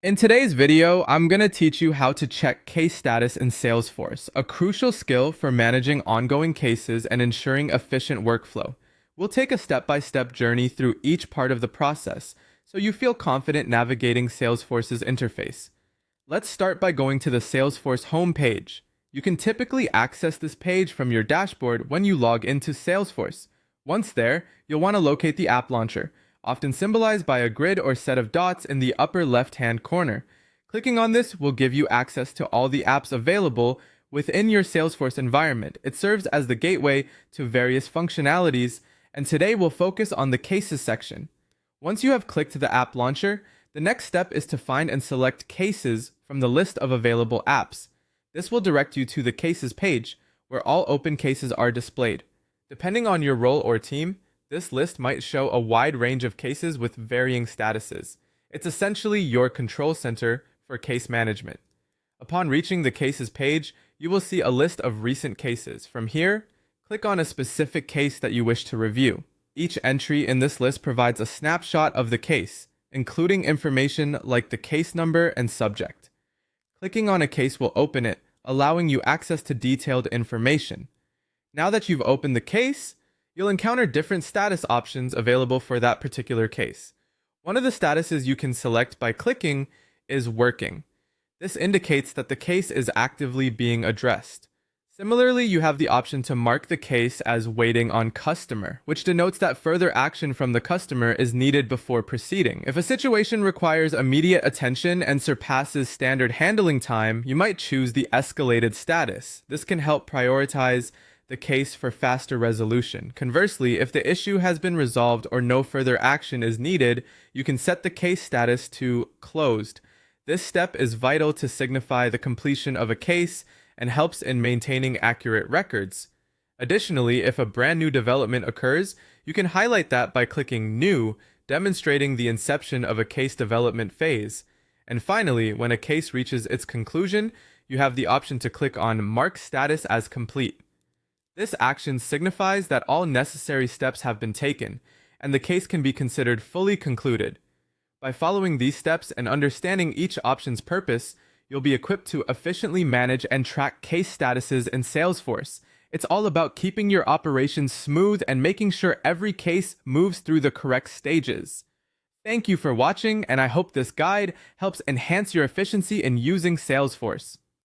In today's video, I'm going to teach you how to check case status in Salesforce, a crucial skill for managing ongoing cases and ensuring efficient workflow. We'll take a step-by-step journey through each part of the process, so you feel confident navigating Salesforce's interface. Let's start by going to the Salesforce homepage. You can typically access this page from your dashboard when you log into Salesforce. Once there, you'll want to locate the app launcher, often symbolized by a grid or set of dots in the upper left-hand corner. Clicking on this will give you access to all the apps available within your Salesforce environment. It serves as the gateway to various functionalities, and today we'll focus on the Cases section. Once you have clicked the app launcher, the next step is to find and select Cases from the list of available apps. This will direct you to the Cases page, where all open cases are displayed. Depending on your role or team, this list might show a wide range of cases with varying statuses. It's essentially your control center for case management. Upon reaching the Cases page, you will see a list of recent cases. From here, click on a specific case that you wish to review. Each entry in this list provides a snapshot of the case, including information like the case number and subject. Clicking on a case will open it, allowing you access to detailed information. Now that you've opened the case, you'll encounter different status options available for that particular case. One of the statuses you can select by clicking is Working. This indicates that the case is actively being addressed. Similarly, you have the option to mark the case as Waiting on Customer, which denotes that further action from the customer is needed before proceeding. If a situation requires immediate attention and surpasses standard handling time, you might choose the Escalated status. This can help prioritize the case for faster resolution. Conversely, if the issue has been resolved or no further action is needed, you can set the case status to Closed. This step is vital to signify the completion of a case and helps in maintaining accurate records. Additionally, if a brand new development occurs, you can highlight that by clicking New, demonstrating the inception of a case development phase. And finally, when a case reaches its conclusion, you have the option to click on Mark Status as Complete. This action signifies that all necessary steps have been taken, and the case can be considered fully concluded. By following these steps and understanding each option's purpose, you'll be equipped to efficiently manage and track case statuses in Salesforce. It's all about keeping your operations smooth and making sure every case moves through the correct stages. Thank you for watching, and I hope this guide helps enhance your efficiency in using Salesforce.